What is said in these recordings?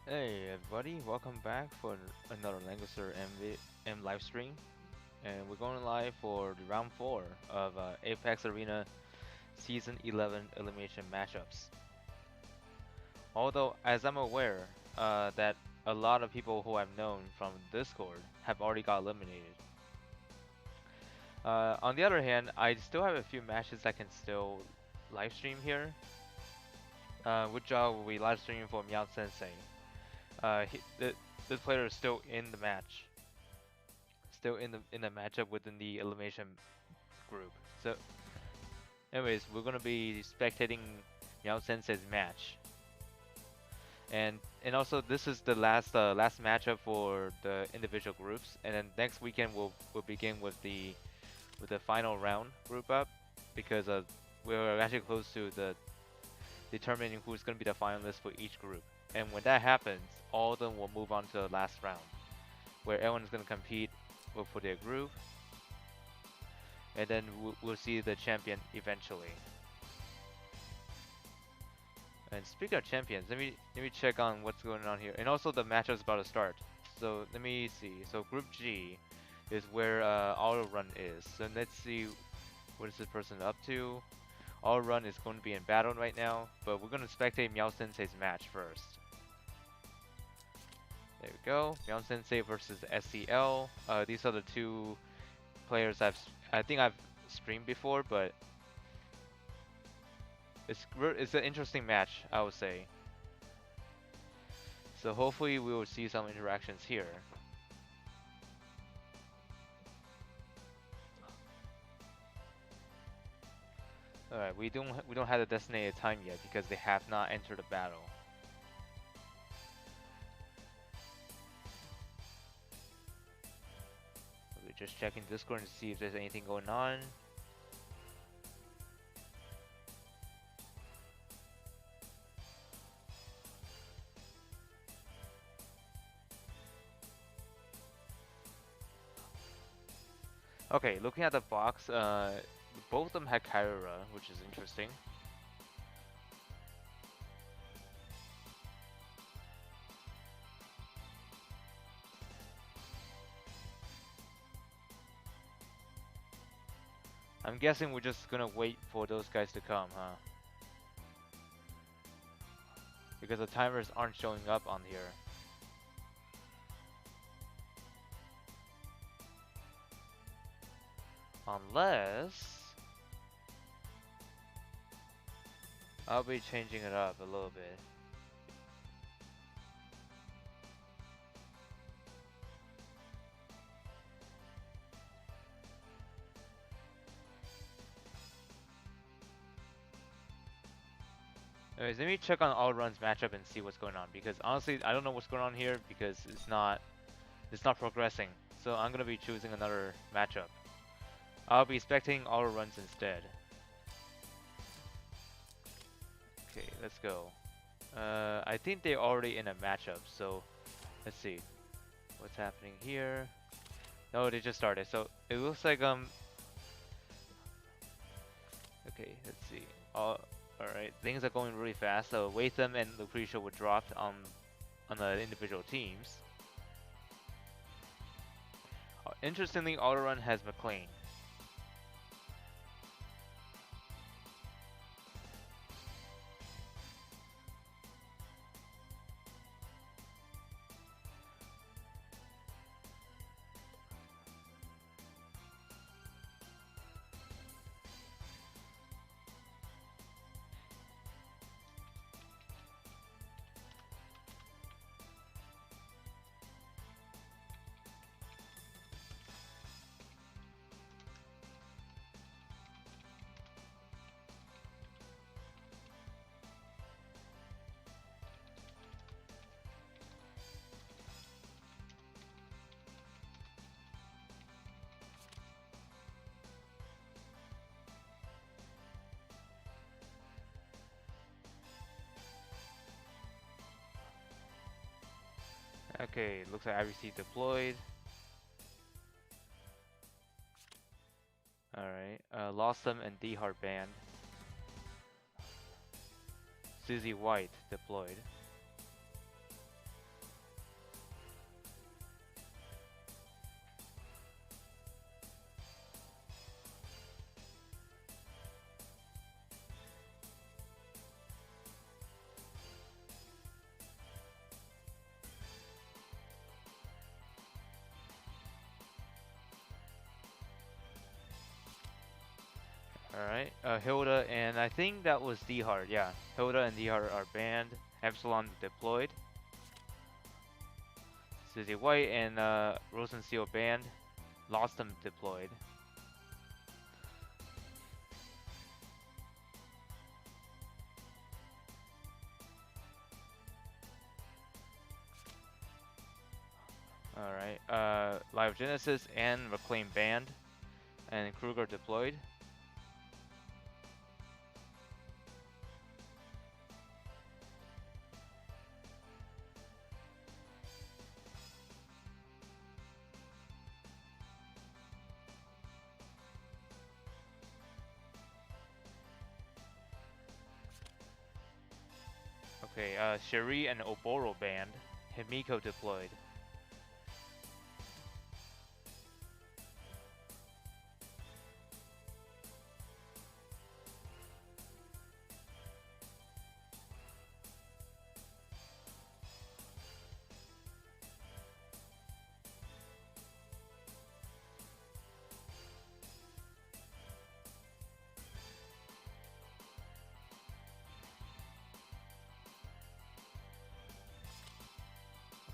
Hey everybody, welcome back for another Langrisser M live stream. And we're going live for the round 4 of Apex Arena Season 11 Elimination matchups. Although, as I'm aware, that a lot of people who I've known from Discord have already got eliminated. On the other hand, I still have a few matches I can still live stream here, which I will be live streaming for Meow Sensei. This player is still in the match. Still in the matchup within the elimination group. So, anyways, we're gonna be spectating Meow Sensei's match, and also this is the last matchup for the individual groups, and then next weekend we'll begin with the final round group up because we're actually close to the determining who's gonna be the finalist for each group, and when that happens, all of them will move on to the last round where everyone's gonna compete for their group and then we'll see the champion eventually. And speaking of champions, let me check on what's going on here, and also the matchup's about to start. So let me see. So Group G is where Auto Run is. So let's see what is this person up to. Auto Run is going to be in battle right now, but we're going to spectate Meow Sensei's match first. There we go. Meow Sensei versus SEL. These are the two players I think I've streamed before, but it's an interesting match, I would say. So hopefully we will see some interactions here. Alright, we don't have the designated time yet because they have not entered the battle. We're just checking Discord to see if there's anything going on. Okay, looking at the box, both of them had Kyra, which is interesting. I'm guessing we're just gonna wait for those guys to come, huh? Because the timers aren't showing up on here. Unless I'll be changing it up a little bit. Anyways, let me check on All Run's matchup and see what's going on, because honestly, I don't know what's going on here because it's not progressing. So I'm gonna be choosing another matchup. I'll be spectating All Runs instead. Okay, let's go. I think they're already in a matchup, so let's see what's happening here. No, they just started. So it looks like okay, let's see. Alright, things are going really fast. So Watham and Lucretia were dropped on the individual teams. Interestingly, Autorun has McLean. Okay, looks like IBC deployed. Alright, Lawsome and D-Hard banned. Susie White deployed. Hilda, and I think that was D-Hard. Yeah, Hilda and D-Hard are banned. Epsilon deployed. Susie White and Rosen Seal banned. Lost them deployed. Alright. Live Genesis and Reclaim banned. And Kruger deployed. Okay, Cherie and Oboro banned. Himiko deployed.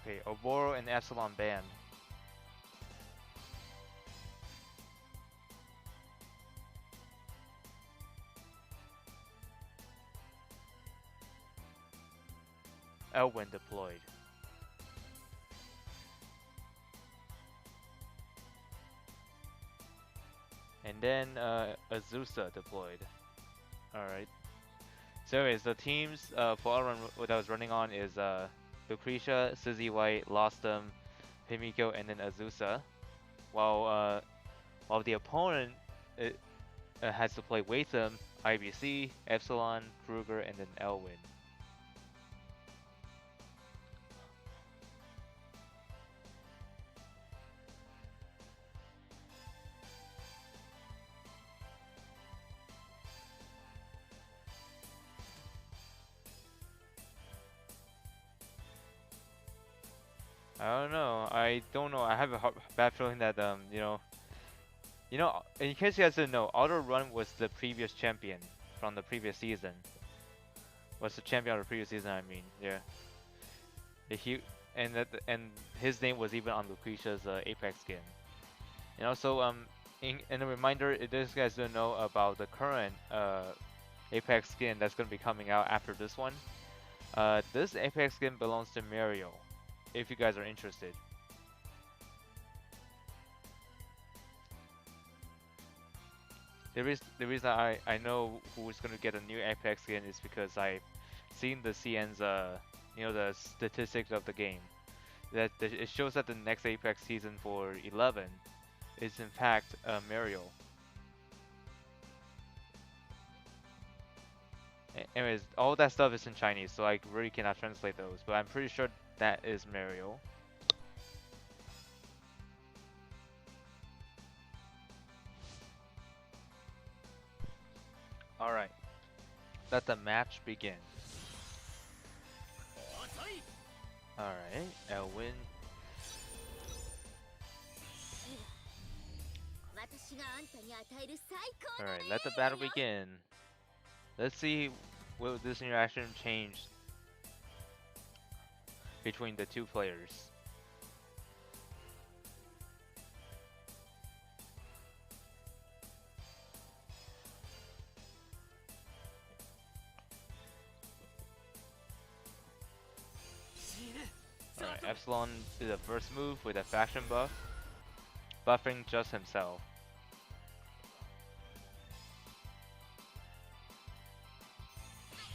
Okay, Oboro and Epsilon banned. Elwin deployed. And then Azusa deployed. Alright. So anyways, the teams for Outrun what I was running on is Lucretia, Suzy White, Lostum, Himiko, and then Azusa. While the opponent has to play Waitham, IBC, Epsilon, Kruger, and then Elwin. I don't know. I don't know. I have a bad feeling that in case you guys didn't know, Auto Run was the previous champion from the previous season. Was the champion of the previous season? I mean, yeah. And his name was even on Lucretia's Apex skin. So in a reminder, if these guys don't know about the current Apex skin that's gonna be coming out after this one, this Apex skin belongs to Mario. If you guys are interested. The reason I know who's gonna get a new Apex skin is because I've seen the CN's the statistics of the game. It shows that the next Apex season for 11 is in fact Mario. Anyways, all that stuff is in Chinese, so I really cannot translate those. But I'm pretty sure that is Mario. Alright. Let the match begin. Alright, Elwin. Alright, let the battle begin. Let's see will this interaction change between the two players. Alright, Epsilon did the first move with a faction buff, buffing just himself.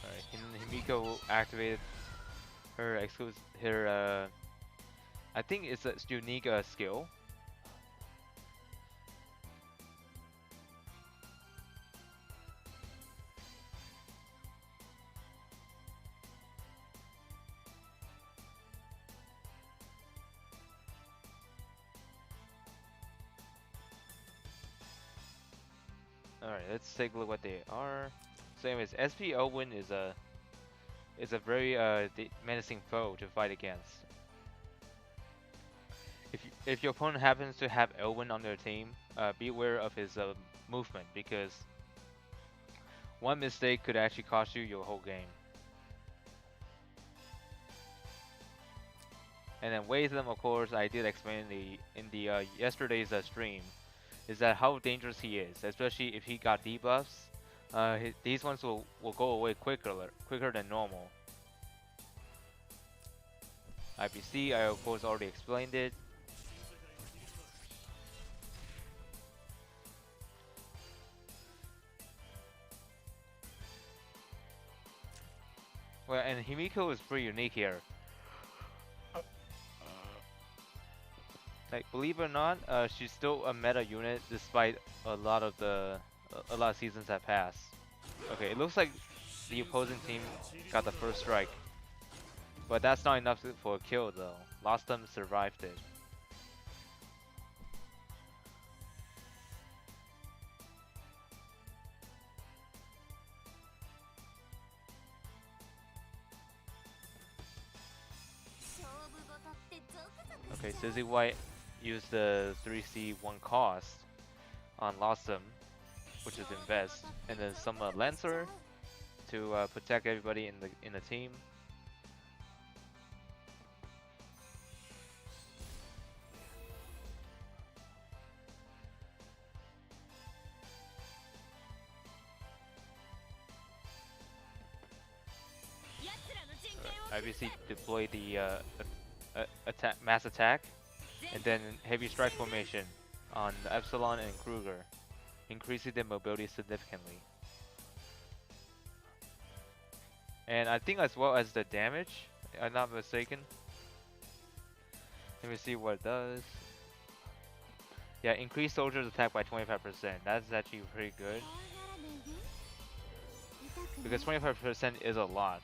Alright, Himiko activated her I think it's a unique skill. Alright, let's take a look what they are. So anyways, SP Elwin is a very menacing foe to fight against. If your opponent happens to have Elwin on their team, be aware of his movement because One mistake could actually cost you your whole game. And then Watham, of course, I did explain in the yesterday's stream, is that how dangerous he is, especially if he got debuffs. These ones will go away quicker than normal. IPC, I of course already explained it. Well, and Himiko is pretty unique here. Like, believe it or not, she's still a meta unit despite a lot of seasons have passed. Okay, it looks like the opposing team got the first strike, but that's not enough for a kill though. Lost them survived it. Okay, Sizzy White used the 3C 1 cost on Lossum, which is invest, and then some Lancer to protect everybody in the team. Obviously deploy the mass attack, and then heavy strike formation on Epsilon and Kruger, increasing their mobility significantly. And I think as well as the damage, if I'm not mistaken. Let me see what it does. Yeah, increase soldiers attack by 25%. That's actually pretty good. Because 25% is a lot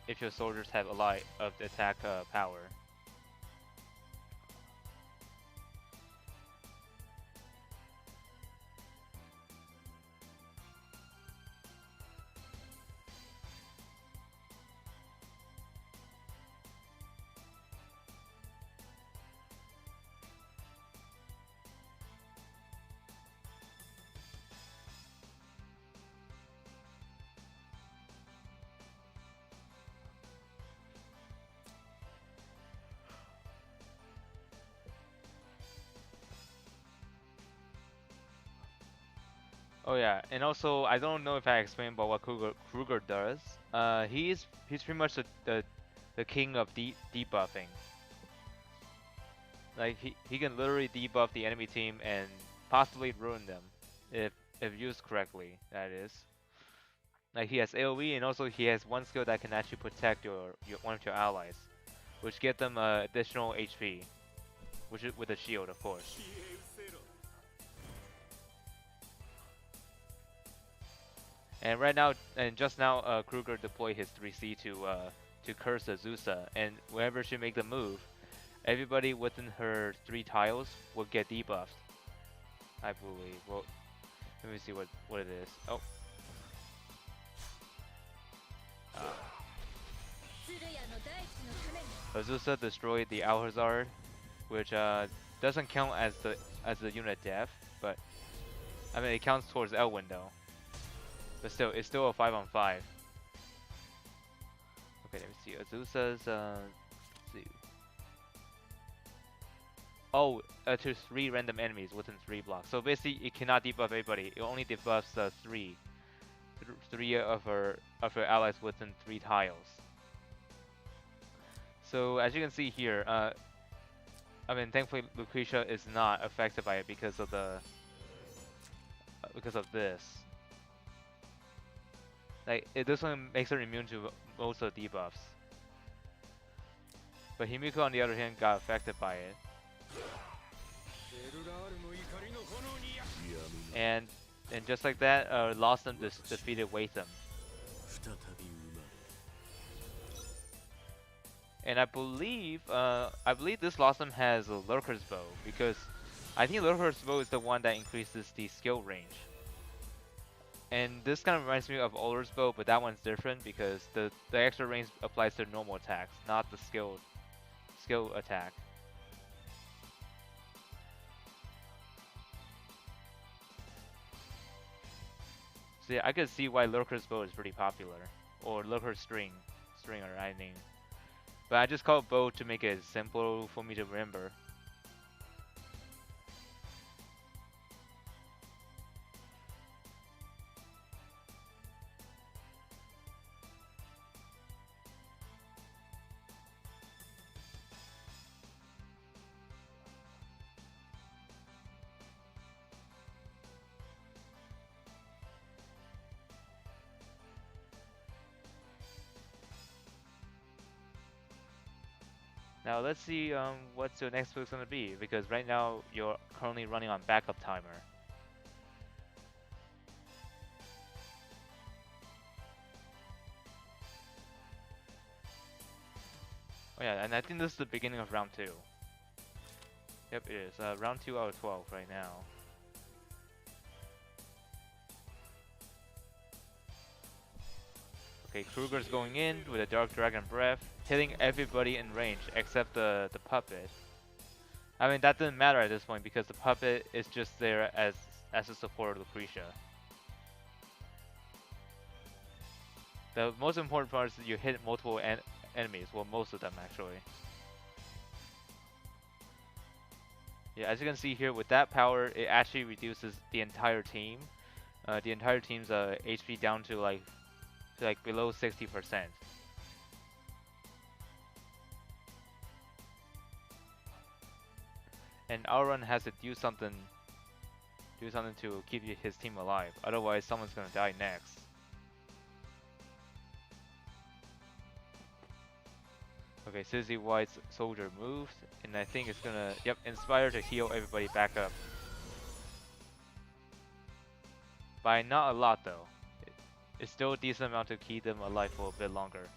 if your soldiers have a lot of attack power. Oh yeah, and also I don't know if I explained about what Kruger does. He's pretty much the king of debuffing. Like he can literally debuff the enemy team and possibly ruin them if used correctly. That is. Like he has AOE and also he has one skill that can actually protect your one of your allies, which get them additional HP, which is with a shield, of course. And right now, and just now, Kruger deployed his 3C to curse Azusa, and whenever she make the move, everybody within her 3 tiles will get debuffed. I believe. Well, let me see what it is. Oh. Azusa destroyed the Alhazard, which doesn't count as the unit death, but I mean it counts towards Elwyn though. But still, it's still a 5-on-5. Okay, let me see. Azusa's let's see. Oh, to 3 random enemies within 3 blocks. So basically, it cannot debuff everybody. It only debuffs 3 of her allies within 3 tiles. So as you can see here, I mean, thankfully Lucretia is not affected by it because of this. Like, this one makes her immune to most of the debuffs. But Himiko, on the other hand, got affected by it. And just like that, Lawson defeated Watham. And I believe this Lawson has a Lurker's Bow, because I think Lurker's Bow is the one that increases the skill range. And this kind of reminds me of Oller's Bow, but that one's different because the extra range applies to normal attacks, not the skill attack. So yeah, I could see why Lurker's bow is pretty popular, or Lurker stringer I mean. But I just call it bow to make it simple for me to remember. Now let's see what's your next book's gonna be, because right now you're currently running on backup timer. Oh yeah, and I think this is the beginning of round 2. Yep, it is. Round 2 out of 12 right now. Okay, Kruger's going in with a Dark Dragon Breath, hitting everybody in range except the puppet. I mean, that doesn't matter at this point because the puppet is just there as a support of Lucretia. The most important part is that you hit multiple enemies, well, most of them actually. Yeah, as you can see here, with that power, it actually reduces the entire team. The entire team's HP down to like below 60%. And Auron has to do something to keep his team alive. Otherwise, someone's gonna die next. Okay, Susie White's soldier moved, and I think it's gonna, yep, inspire to heal everybody back up. By not a lot though. It's still a decent amount to keep them alive for a bit longer.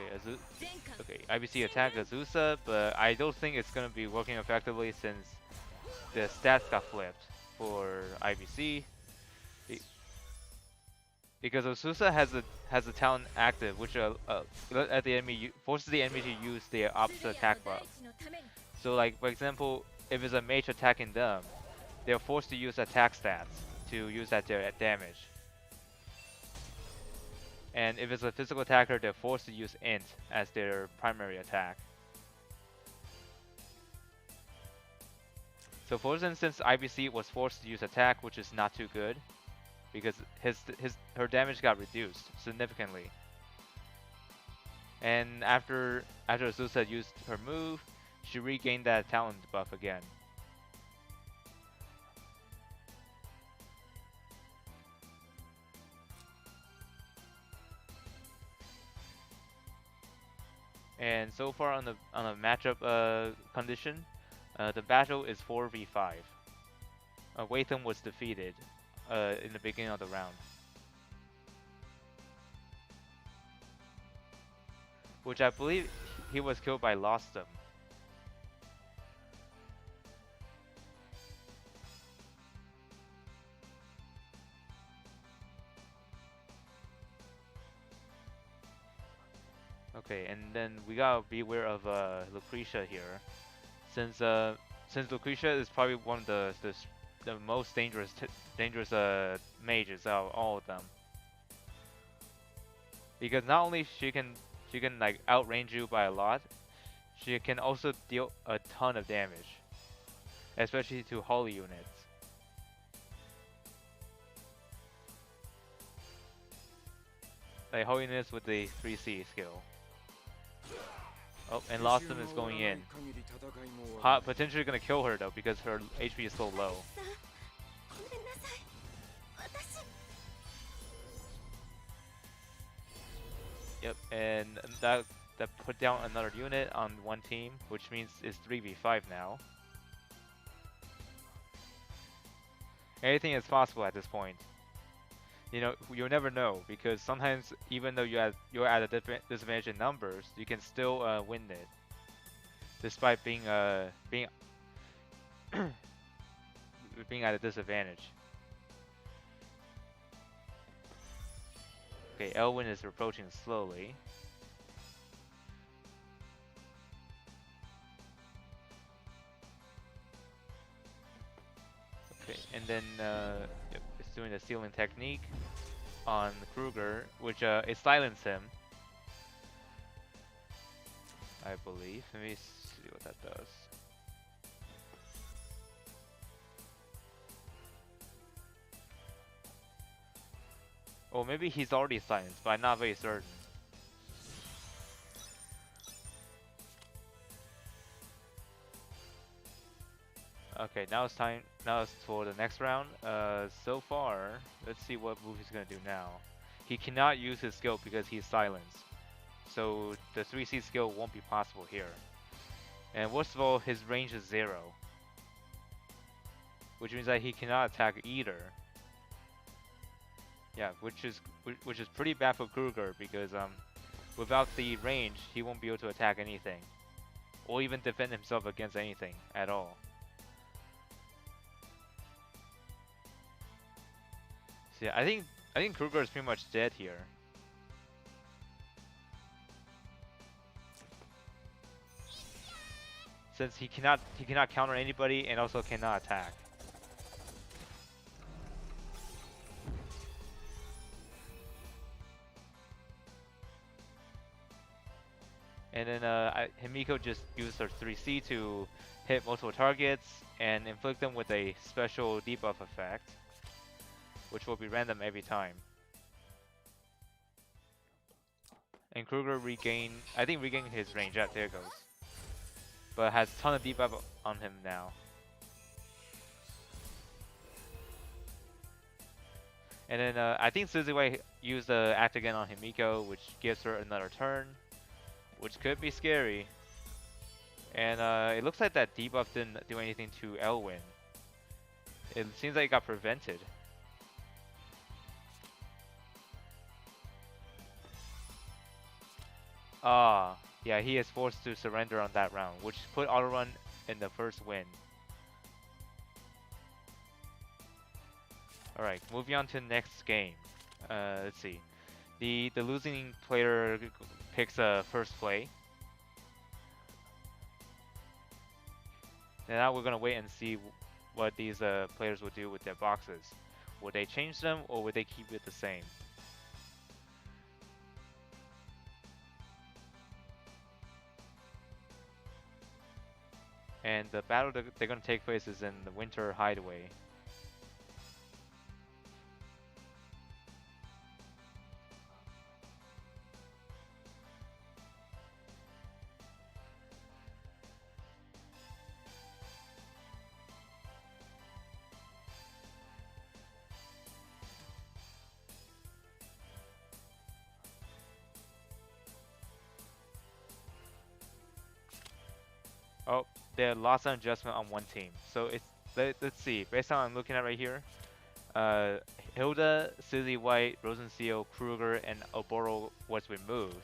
Okay, okay, IBC attack Azusa, but I don't think it's gonna be working effectively since the stats got flipped for IBC. Because Azusa has a talent active, which at the enemy forces the enemy to use their opposite attack buff. So, like for example, if it's a mage attacking them, they're forced to use attack stats to use that damage. And if it's a physical attacker, they're forced to use int as their primary attack. So for instance, IBC was forced to use attack, which is not too good, because her damage got reduced significantly. And after Azusa used her move, she regained that talent buff again. And so far on the matchup condition, the battle is 4v5. Watham was defeated in the beginning of the round, which I believe he was killed by Lostum. Okay, and then we gotta beware of Lucretia here, since Lucretia is probably one of the most dangerous mages out of all of them. Because not only she can like outrange you by a lot, she can also deal a ton of damage, especially to holy units. Like holy units with the 3C skill. Oh, and Lostum is going in. Potentially gonna kill her though because her HP is so low. Yep, and that put down another unit on one team, which means it's 3v5 now. Anything is possible at this point. You know, you'll never know, because sometimes even though you're at a disadvantage in numbers, you can still win it, despite being being at a disadvantage. Okay, Elwyn is approaching slowly. Okay, and then yep, doing the sealing technique on Kruger, which it silenced him, I believe. Let me see what that does. Oh, maybe he's already silenced, but I'm not very certain. Okay, now it's time. Now it's for the next round. So far, let's see what move he's gonna do now. He cannot use his skill because he's silenced. So the 3C skill won't be possible here. And worst of all, his range is 0. Which means that he cannot attack either. Yeah, which is pretty bad for Kruger because without the range, he won't be able to attack anything. Or even defend himself against anything at all. So yeah, I think Kruger is pretty much dead here. Since he cannot counter anybody and also cannot attack. And then Himiko just used her 3C to hit multiple targets and inflict them with a special debuff effect, which will be random every time. And Kruger regained his range. Yeah, there it goes. But has a ton of debuff on him now. And then I think Suzuki used the act again on Himiko, which gives her another turn, which could be scary. And it looks like that debuff didn't do anything to Elwyn. It seems like it got prevented. Ah, yeah, he is forced to surrender on that round, which put auto run in the first win. Alright, moving on to the next game. Let's see. The losing player picks first play. And now we're gonna wait and see what these players will do with their boxes. Would they change them or would they keep it the same? And the battle that they're gonna take place is in the Winter Hideaway. Oh, they lost an adjustment on one team. So it's let's see. Based on what I'm looking at right here, Hilda, Susie White, Rosenseal, Kruger, and Oboro was removed.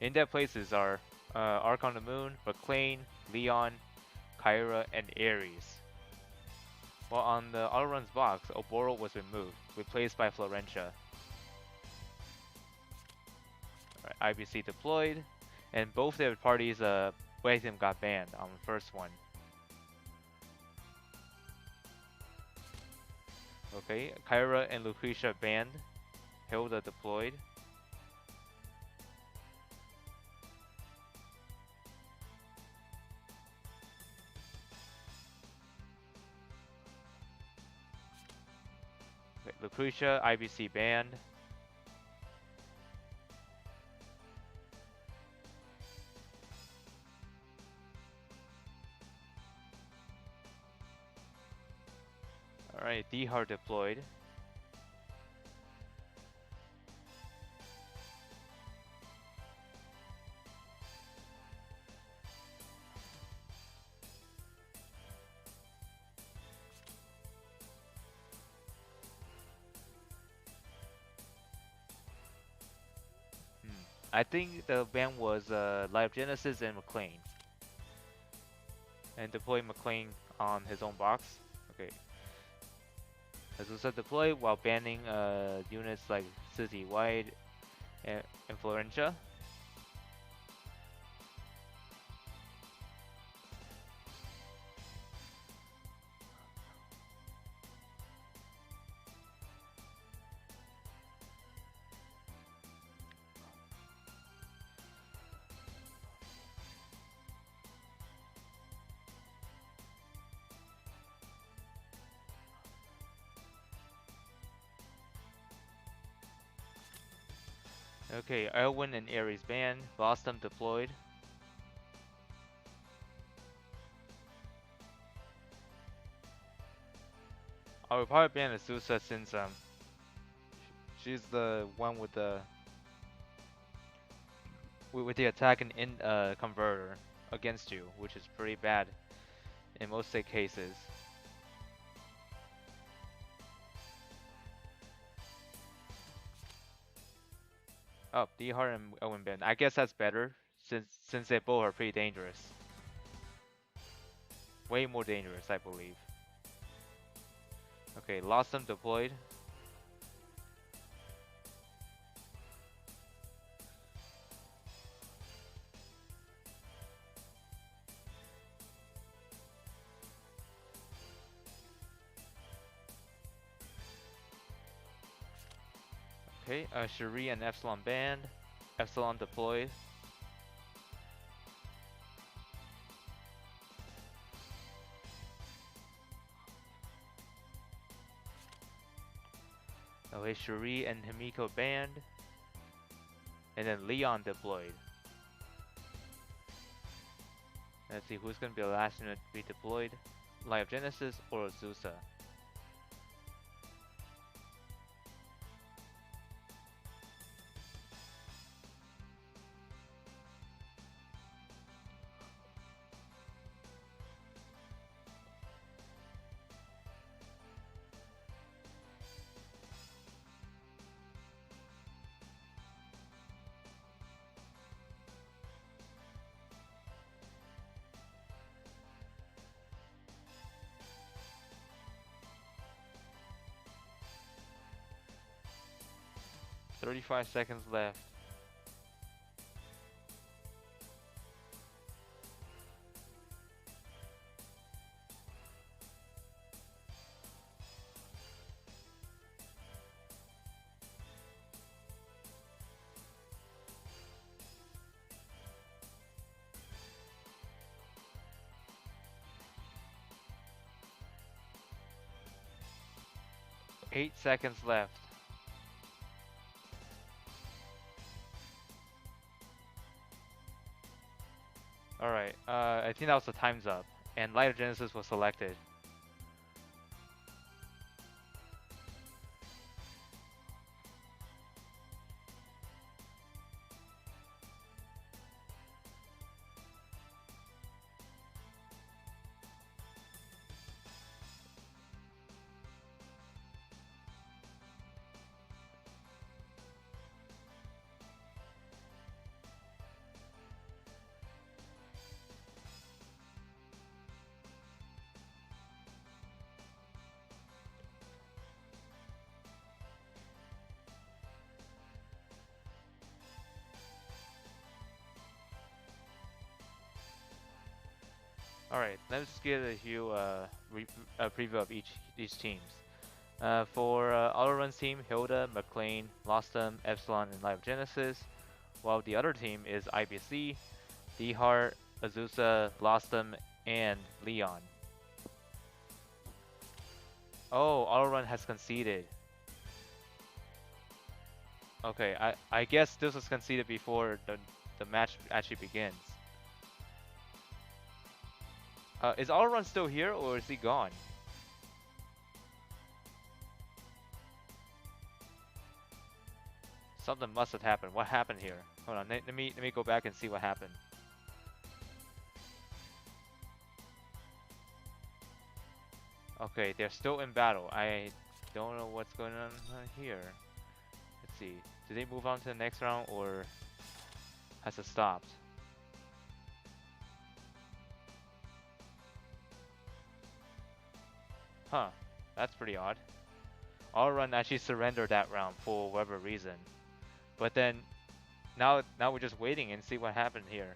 In their places are Ark on the Moon, McLean, Leon, Kyra, and Ares. While on the auto runs box, Oboro was removed, replaced by Florentia. Right, IBC deployed, and both their parties Waytham got banned on the first one. Okay, Kyra and Lucretia banned. Hilda deployed. Okay, Lucretia, IBC banned. Alright, D-Hard deployed. I think the ban was Light of Genesis and McLean. And deploy McLean on his own box. Okay. Azusa deploy while banning units like Susie White and Florentia. Okay, Elwin and Ares banned. Blossom deployed. I would probably ban Azusa since she's the one with the with the attack and in converter against you, which is pretty bad in most cases. Oh, D-Hard and Elwin ban. I guess that's better since they both are pretty dangerous. Way more dangerous, I believe. Okay, lost them deployed. Okay, Cherie and Epsilon banned. Epsilon deployed. Okay, Cherie and Himiko banned. And then Leon deployed. Let's see who's gonna be the last unit to be deployed. Light of Genesis or Azusa. 35 seconds left. Eight seconds left. Alright, I think that was the time's up. And Light of Genesis was selected. Alright, let's get a preview of each teams. For Autorun's team, Hilda, McLean, Lostum, Epsilon, and Light of Genesis. While the other team is IBC, D-Heart, Azusa, Lostum, and Leon. Oh, Autorun has conceded. Okay, I guess this was conceded before the match actually begins. Is Autorun still here or is he gone? Something must have happened. What happened here? Hold on, let me go back and see what happened. Okay, they're still in battle. I don't know what's going on here. Let's see. Did they move on to the next round or has it stopped? Huh, that's pretty odd. Autorun actually surrendered that round for whatever reason. But then, now we're just waiting and see what happened here.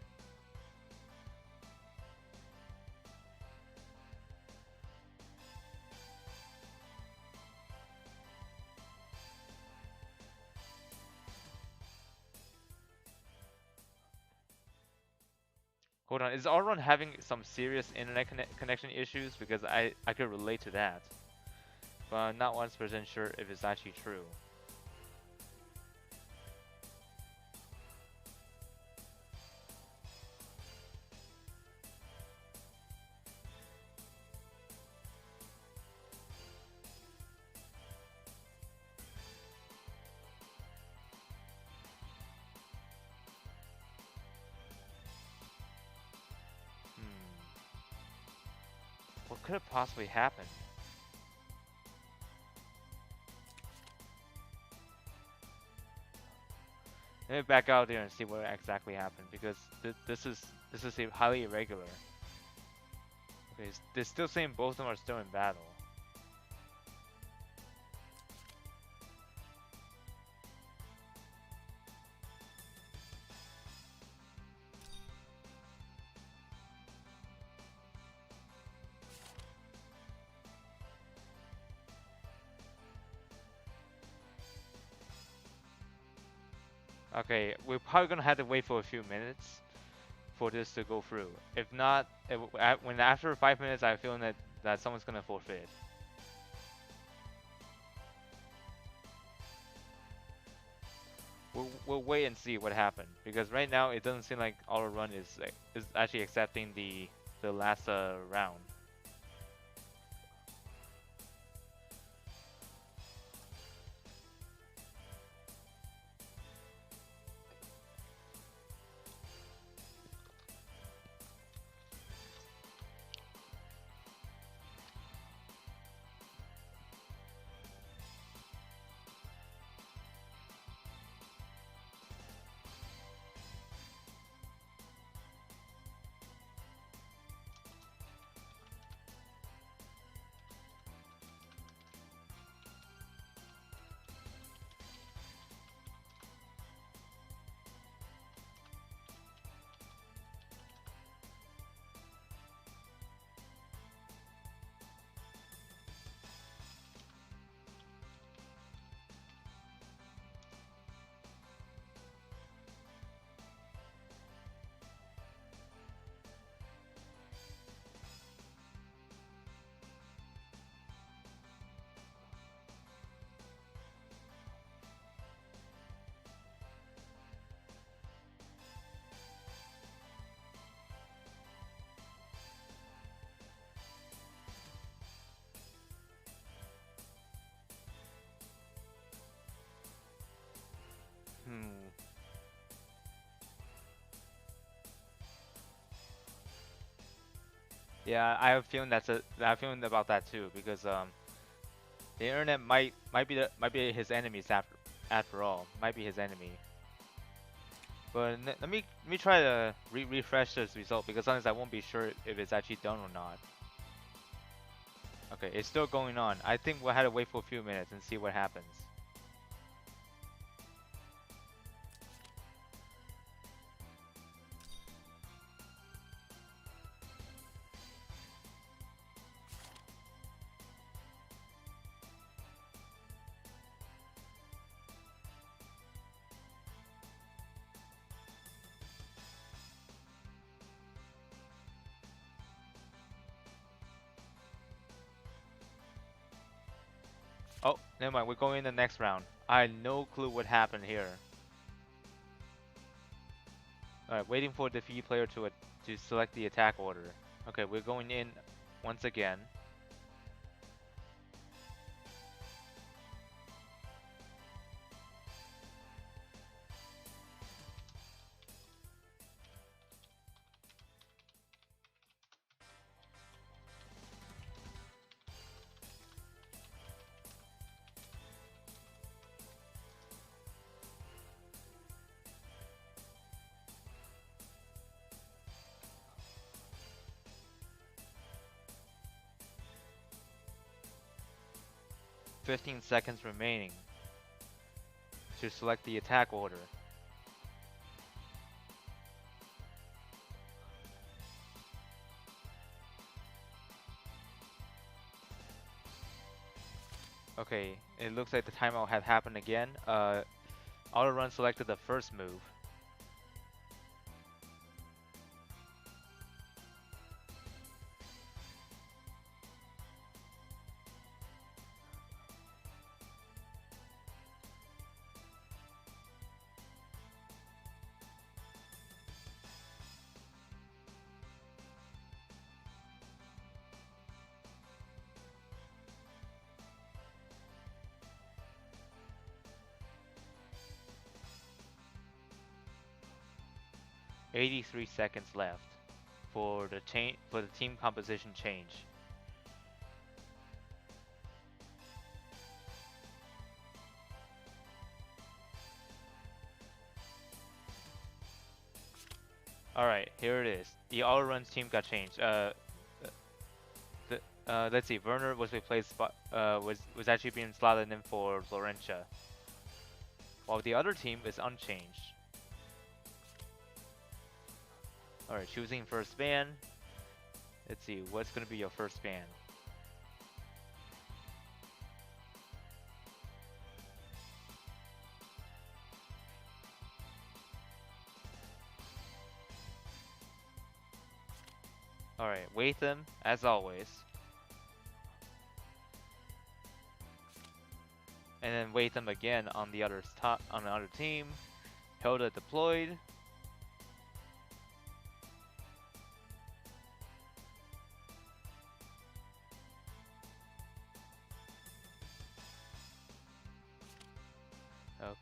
Hold on, is Autorun having some serious internet connection issues? Because I could relate to that. But I'm not 100% sure if it's actually true. could have possibly happened? Let me back out there and see what exactly happened because this is highly irregular. Okay, they're still saying both of them are still in battle. Okay, we're probably gonna have to wait for a few minutes for this to go through. If not, when after 5 minutes, I feel that someone's gonna forfeit. We'll wait and see what happened because right now it doesn't seem like Auto Run is actually accepting the last round. Hmm. Yeah, I have a feeling I have a feeling about that too because the internet might be his enemies after all. Might be his enemy. But let me try to refresh this result because sometimes I won't be sure if it's actually done or not. Okay, it's still going on. I think we'll have to wait for a few minutes and see what happens. Oh, never mind. We're going in the next round. I had no clue what happened here. Alright, waiting for the defeat player to select the attack order. Okay, we're going in once again. "15 seconds remaining to select the attack order." Okay, it looks like the timeout had happened again. Auto Run selected the first move. "83 seconds left for the team composition change." All right, here it is. The All Runs team got changed. Let's see. Werner was replaced by was actually being slotted in for Laurentia, while the other team is unchanged. All right, choosing first ban. Let's see. What's gonna be your first ban? All right, wait them as always, and then wait them again on the other team. Hilda deployed.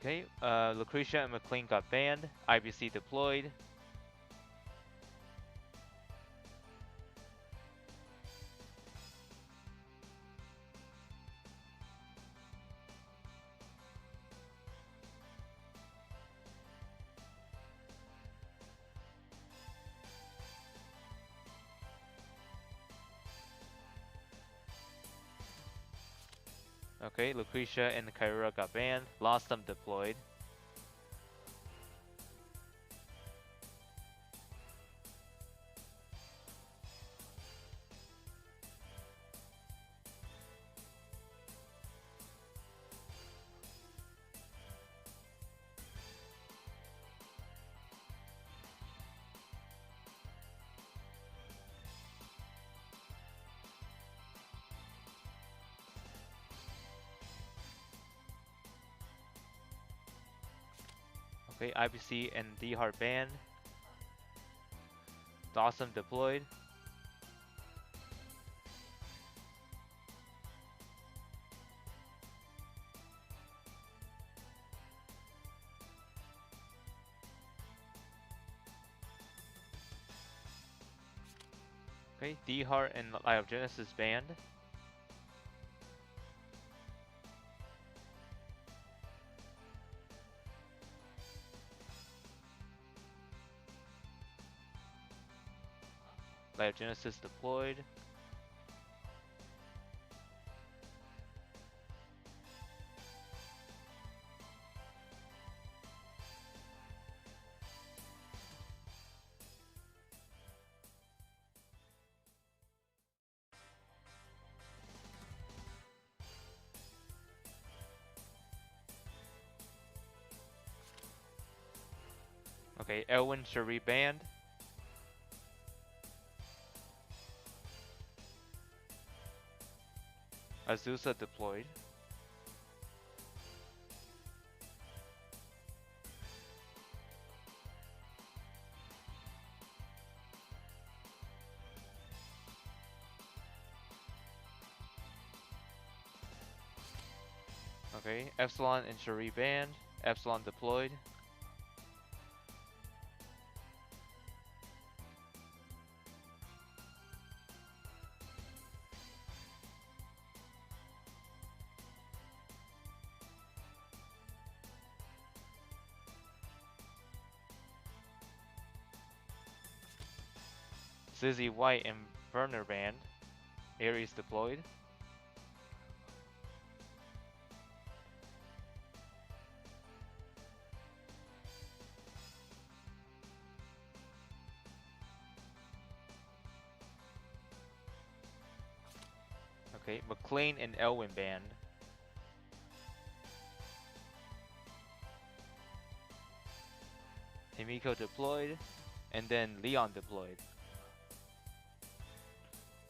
Okay, Lucretia and McLean got banned. IBC deployed. Okay, Lucretia and Kyra got banned. Lost them deployed. Okay, IBC and D-Hard banned. Dawson deployed. Okay, D-Hard and Lyogenesis banned. Lyogenesis deployed. Okay, Elwin Cherie banned. Azusa deployed. Okay, Epsilon and Cherie banned. Epsilon deployed. Sizzy White and Werner banned. Ares deployed. Okay, McLean and Elwin banned. Himiko deployed. And then Leon deployed.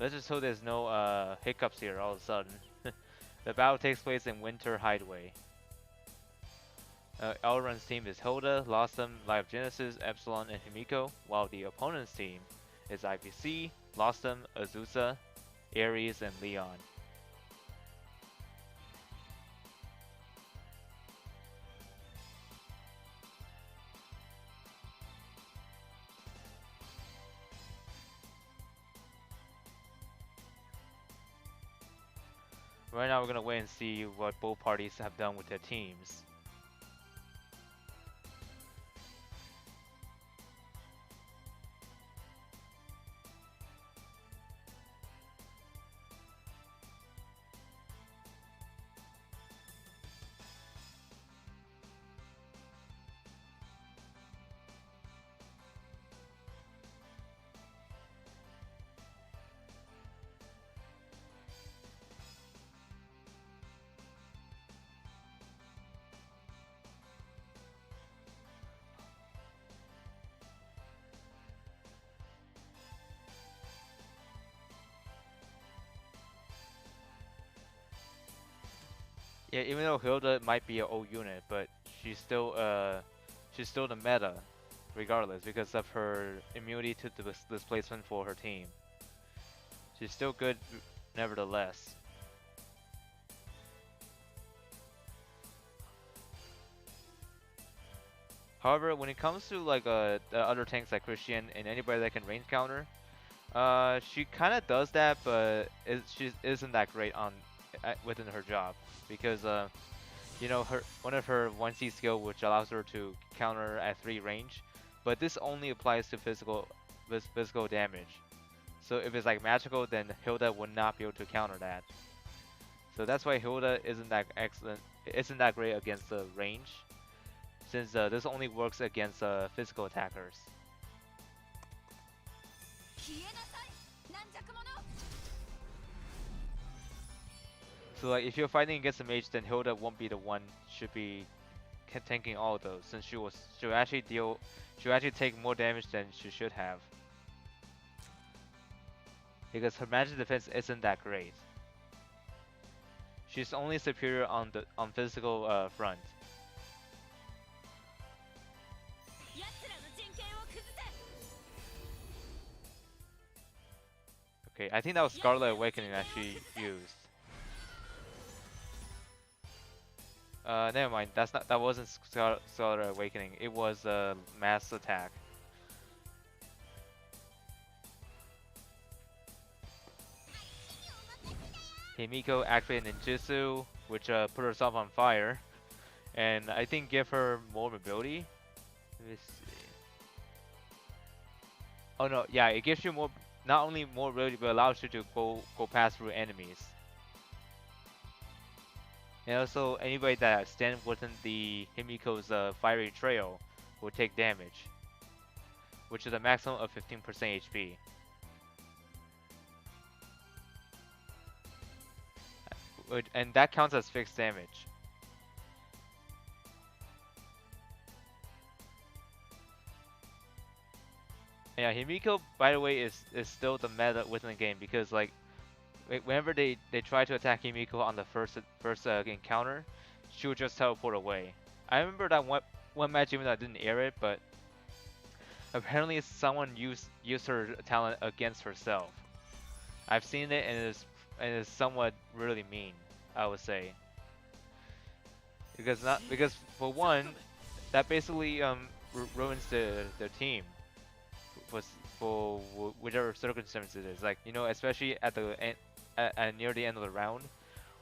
Let's just hope there's no hiccups here all of a sudden. The battle takes place in Winter Hideaway. Elrond's team is Hilda, Lossom, Live Genesis, Epsilon, and Himiko, while the opponent's team is IPC, Lossom, Azusa, Ares, and Leon. Right now we're gonna wait and see what both parties have done with their teams. Yeah, even though Hilda might be an old unit, but she's still she's still the meta, regardless, because of her immunity to the displacement for her team. She's still good, nevertheless. However, when it comes to like the other tanks like Christian and anybody that can range counter, she kind of does that, but she isn't that great on within her job because you know her one of her 1C skill which allows her to counter at 3 range, but this only applies to physical damage. So if it's like magical, then Hilda would not be able to counter that. So that's why Hilda isn't that great against the range, since this only works against physical attackers. So like if you're fighting against a mage, then Hilda won't be the one should be tanking all of those, since she'll actually take more damage than she should have, because her magic defense isn't that great. She's only superior on the physical front. Okay, I think that was Scarlet Awakening that she used. Never mind. That wasn't Scarlet Awakening. It was a mass attack. Himiko activated ninjutsu, which put herself on fire, and I think give her more mobility. Let me see. Oh no, yeah, it gives you more, not only more mobility, but allows you to go past through enemies. And also, anybody that stands within the Himiko's fiery trail will take damage, which is a maximum of 15% HP. And that counts as fixed damage. Yeah, Himiko, by the way, is still the meta within the game, because like whenever they try to attack Himiko on the first encounter, she would just teleport away. I remember that one match, even though I didn't air it, but apparently someone used her talent against herself. I've seen it, and it is somewhat really mean, I would say. Because for one, that basically ruins the team for whichever circumstance it is. Like, you know, especially at the end, at near the end of the round,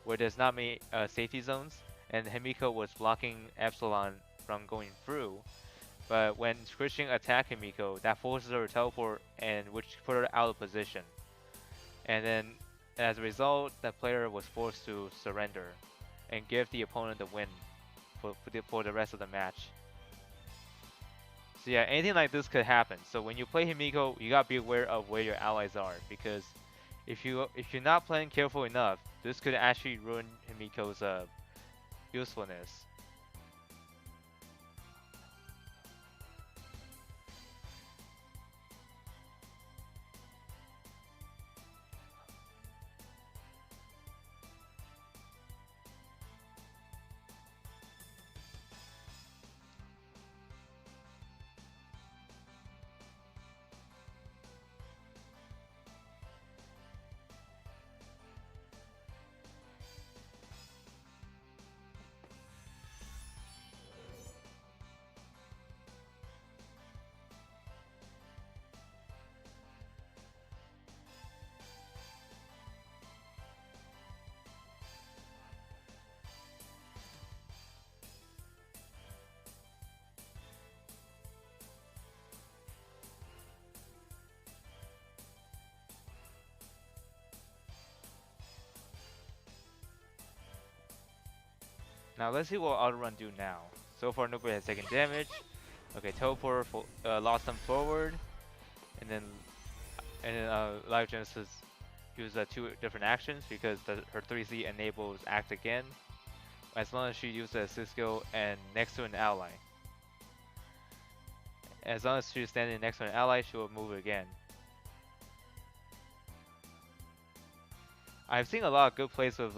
where there's not many safety zones, and Himiko was blocking Epsilon from going through. But when Christian attacked Himiko, that forces her to teleport, and which put her out of position. And then, as a result, the player was forced to surrender and give the opponent the win for the rest of the match. So yeah, anything like this could happen. So when you play Himiko, you gotta be aware of where your allies are, because if you're not playing careful enough, this could actually ruin Himiko's usefulness. Now let's see what Outrun do now. So far nobody has taken damage. Okay, teleport lost them forward, and then Live Genesis use two different actions because her 3C enables act again, as long as she uses a assist skill and next to an ally. As long as she's standing next to an ally, she will move again. I've seen a lot of good plays with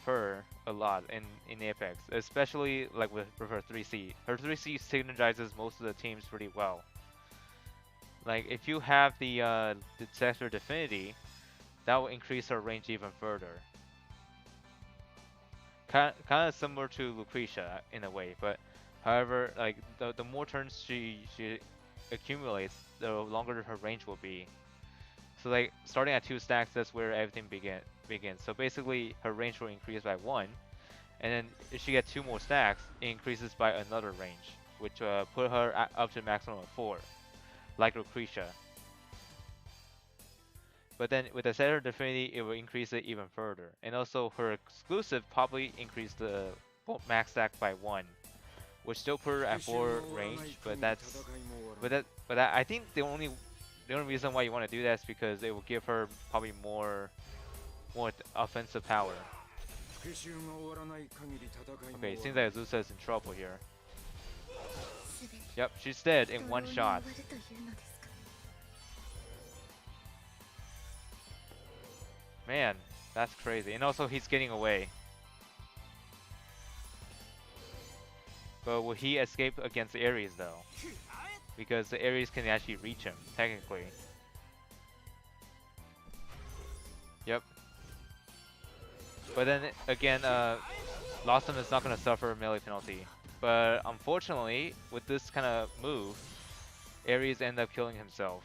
her. a lot in Apex, especially like with her 3C. Her 3C synergizes most of the teams pretty well. Like if you have the Detector Affinity, that will increase her range even further. Kind of similar to Lucretia in a way, but however, like the more turns she accumulates, the longer her range will be. So like starting at 2 stacks, that's where everything begins. So basically, her range will increase by 1, and then if she gets 2 more stacks, it increases by another range, which put her up to a maximum of 4, like Lucretia. But then with the Setter Affinity, it will increase it even further. And also her exclusive probably increased the max stack by 1, which still put her at 4 range. But I think the only reason why you want to do that is because it will give her probably more offensive power. Okay, it seems like Azusa is in trouble here. Yep, she's dead in 1 shot. Man, that's crazy. And also he's getting away. But will he escape against the Ares though? Because the Ares can actually reach him, technically. Yep. But then again, Lawson is not going to suffer a melee penalty. But unfortunately, with this kind of move, Ares ended up killing himself,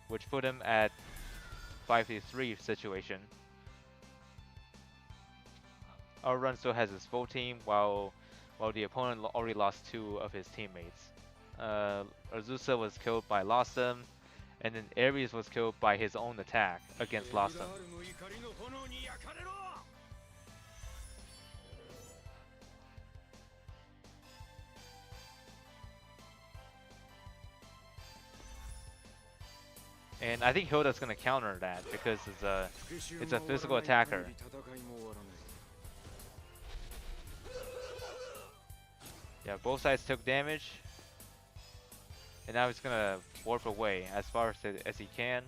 which put him at 5v3 situation. Our run still has his full team, while the opponent already lost 2 of his teammates. Azusa was killed by Lostem, and then Ares was killed by his own attack against Lostem. And I think Hilda's gonna counter that because it's a physical attacker. Yeah, both sides took damage. And now he's gonna warp away as far as he can.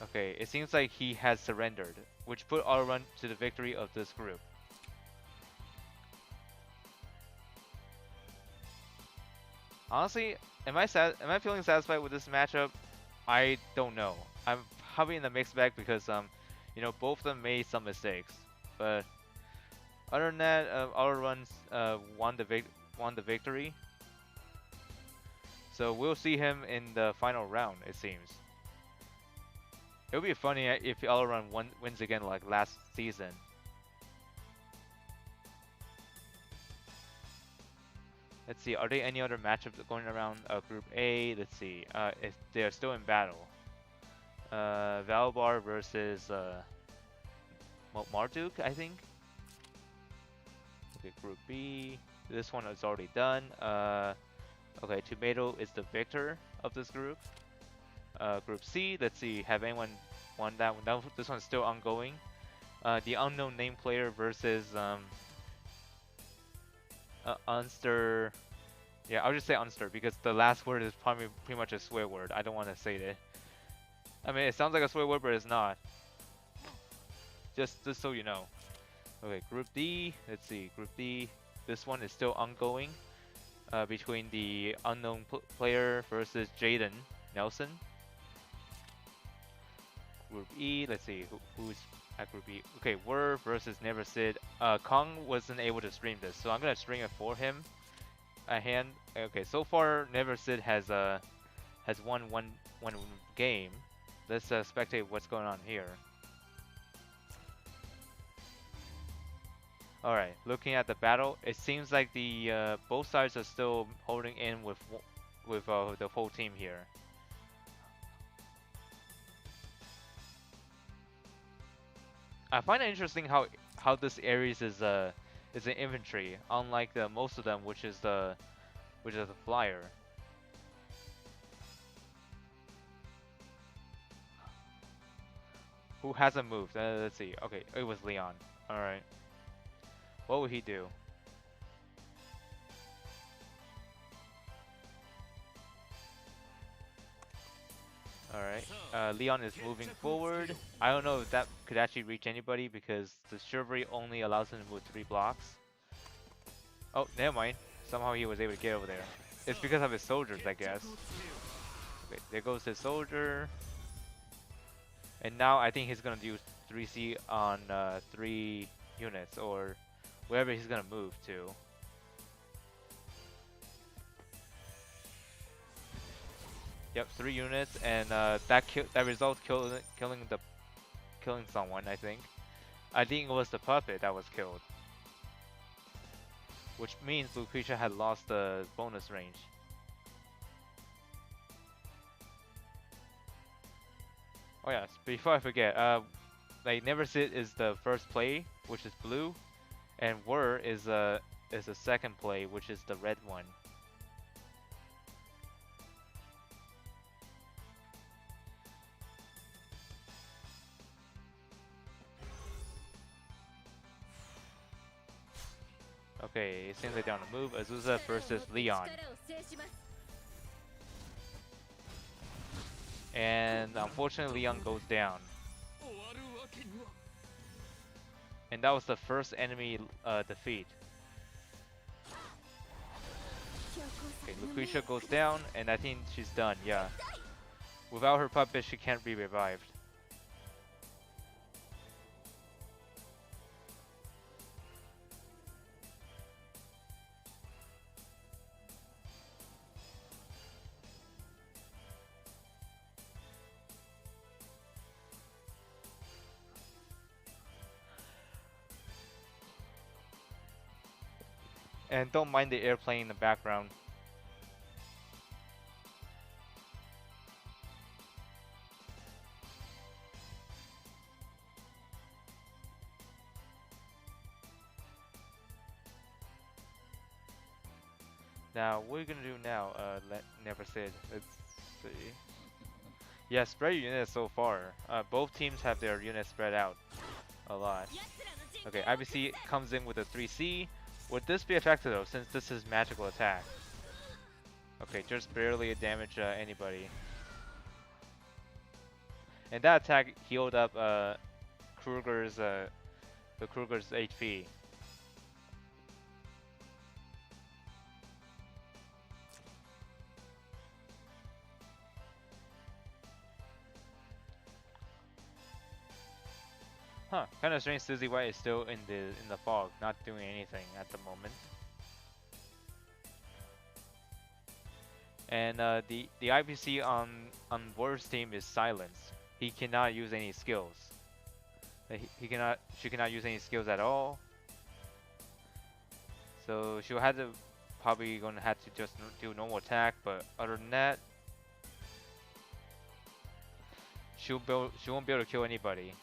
Okay, it seems like he has surrendered, which put our run to the victory of this group. Honestly, am I feeling satisfied with this matchup? I don't know. I'm probably in the mixed bag because you know, both of them made some mistakes. But other than that, our runs won the victory. So we'll see him in the final round, it seems. It would be funny if Alaron wins again like last season. Let's see, are there any other matchups going around Group A? Let's see, if they're still in battle. Valbar versus Marduk, I think. Okay, Group B. This one is already done. Okay, Tomato is the victor of this group. Group C, let's see, have anyone won that one? This one's still ongoing. The unknown name player versus Unster. Yeah, I'll just say Unster because the last word is probably pretty much a swear word. I don't want to say that. I mean, it sounds like a swear word, but it's not. Just so you know. Okay, Group D. Let's see, Group D. This one is still ongoing. Between the unknown player versus Jaden Nelson. Group E, let's see who's at Group E. Okay, Word versus Never Sid. Kong wasn't able to stream this, so I'm gonna stream it for him. Okay, so far Never Sid has won one game. Let's spectate what's going on here. All right, looking at the battle, it seems like the both sides are still holding in with the whole team here. I find it interesting how this Ares is an infantry, unlike most of them, which is the flyer. Who hasn't moved? Let's see. Okay, it was Leon. All right. What would he do? All right. Leon is moving forward. I don't know if that could actually reach anybody because the chivalry only allows him to move 3 blocks. Oh, never mind. Somehow he was able to get over there. It's because of his soldiers, I guess. Okay, there goes his soldier. And now I think he's gonna do 3C on 3 units or wherever he's gonna move to. Yep, 3 units, and that results killing someone. I think it was the puppet that was killed, which means Lucretia had lost the bonus range. Oh yes, before I forget, like Never Sit is the first play, which is blue, and Whir is the second play, which is the red one. Okay, it seems like they're on the move. Azusa versus Leon. And unfortunately Leon goes down. And that was the first enemy defeat. Okay, Lucretia goes down, and I think she's done, yeah. Without her puppet, she can't be revived. And don't mind the airplane in the background. Now, what are we gonna do now? Never said. Let's see. Yeah, spread your units so far. Both teams have their units spread out a lot. Okay, IBC comes in with a 3C. Would this be effective though, since this is magical attack? Okay, just barely damage anybody. And that attack healed up Kruger's Kruger's HP. Huh, kind of strange Suzy White is still in the fog, not doing anything at the moment. And the IPC on Word's team is silenced. He cannot use any skills. She cannot use any skills at all. So she'll have to probably gonna have to just do normal attack, but other than that, she won't be able to kill anybody.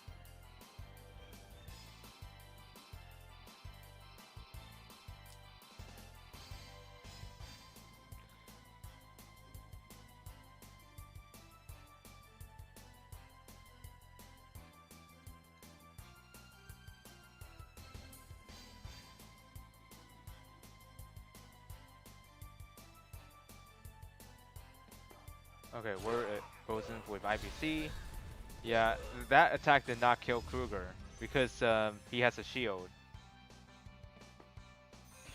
Okay, we're goes in with IBC. Yeah, that attack did not kill Kruger because he has a shield.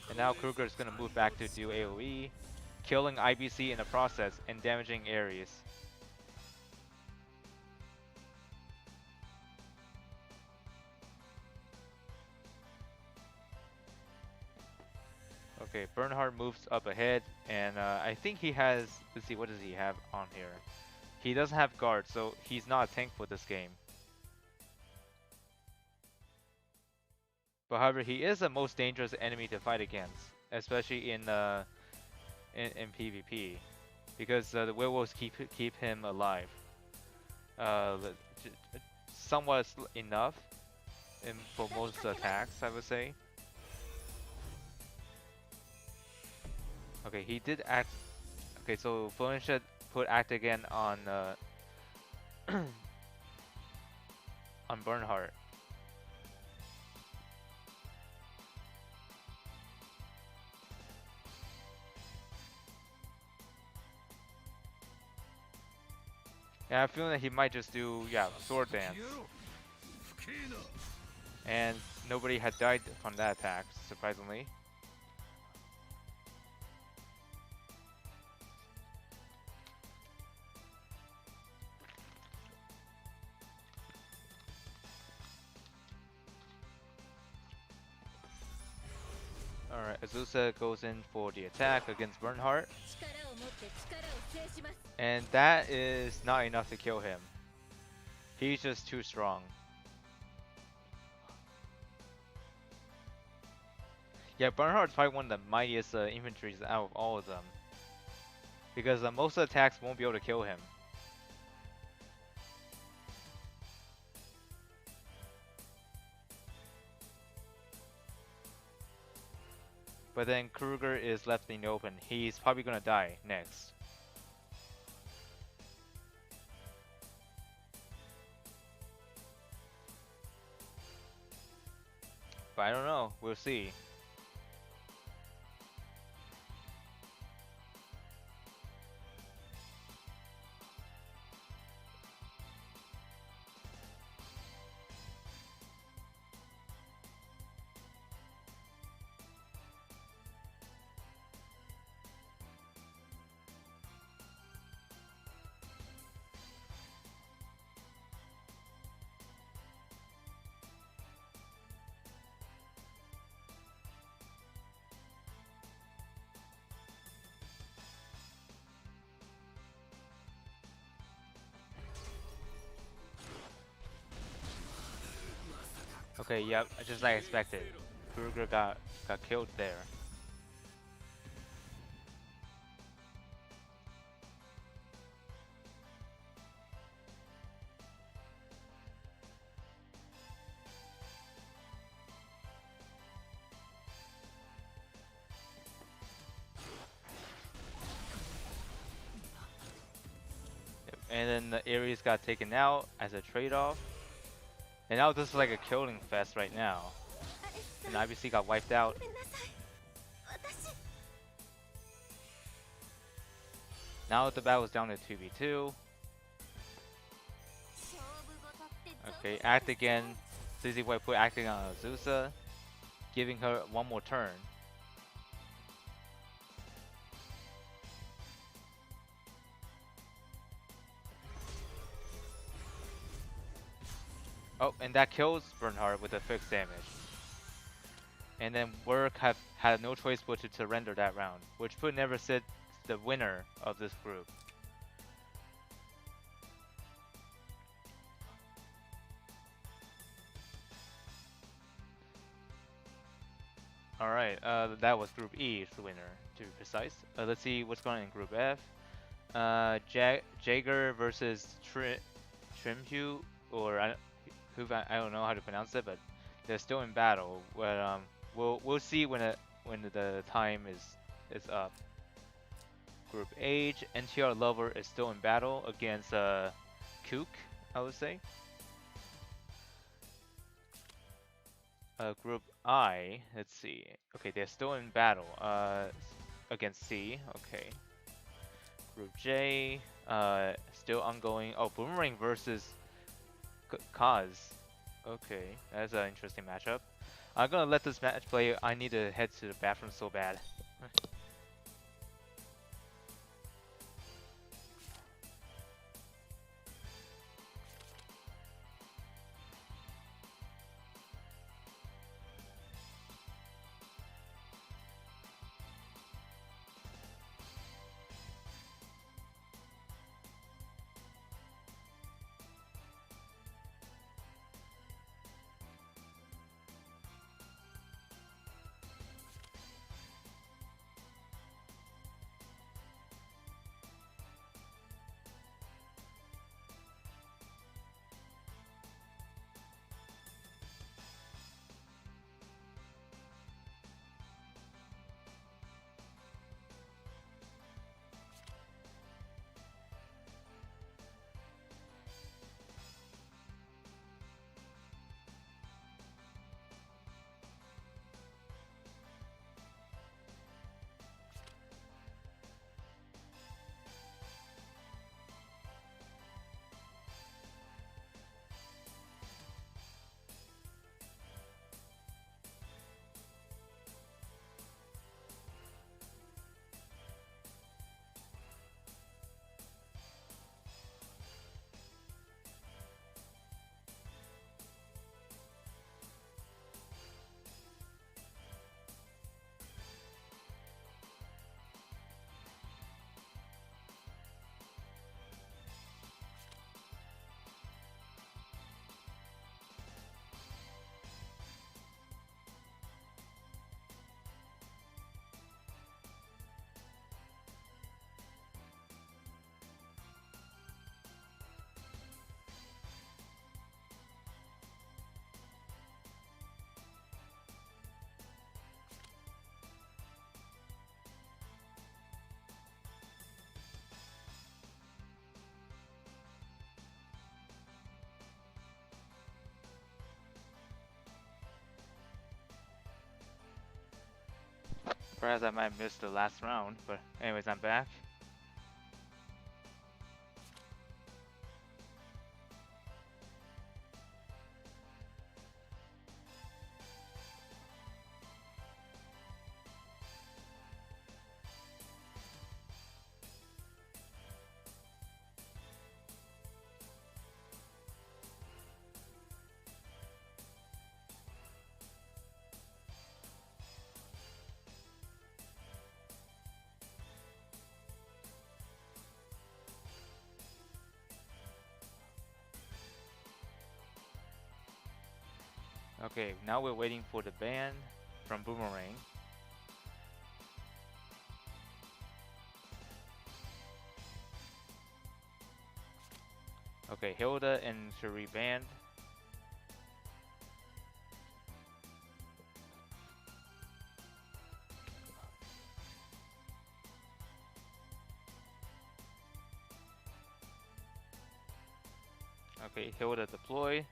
And now Kruger is gonna move back to do AoE, killing IBC in the process and damaging Ares. Okay, Bernhard moves up ahead, and I think he has. Let's see, what does he have on here? He doesn't have guard, so he's not a tank for this game. But however, he is the most dangerous enemy to fight against, especially in PvP, because the werewolves keep him alive. Somewhat enough for most attacks, I would say. Okay, he did act. Okay, so Felicia put act again on on Bernhardt. Yeah, I feel that he might just do, yeah, sword dance. And nobody had died from that attack, surprisingly. Alright, Azusa goes in for the attack against Bernhardt. And that is not enough to kill him. He's just too strong. Yeah, Bernhardt's probably one of the mightiest infantries out of all of them. Because most of the attacks won't be able to kill him. But then Kruger is left in the open. He's probably gonna die next. But I don't know. We'll see. Okay, yep, just like I expected. Kruger got killed there. Yep. And then the Ares got taken out as a trade-off. And now this is like a killing fest right now. And IBC got wiped out. Now the battle's down to 2v2. Okay, act again. CZ White put acting on Azusa, giving her one more turn. Oh, and that kills Bernhardt with a fixed damage. And then Work have had no choice but to surrender that round, which put Neversit the winner of this group. Alright, that was Group E's winner, to be precise. Let's see what's going on in Group F. Jaeger versus Trimhue, or I don't know how to pronounce it, but they're still in battle. But we'll see when the time is up. Group H, NTR Lover is still in battle against Kook, I would say. Group I, let's see. Okay, they're still in battle. Against C. Okay. Group J, still ongoing. Oh, Boomerang versus Kaz. Okay, that's an interesting matchup. I'm gonna let this match play. I need to head to the bathroom so bad. Perhaps I might have missed the last round, but anyways, I'm back. Okay, now we're waiting for the ban from Boomerang. Okay, Hilda and Cherie banned. Okay, Hilda deploy.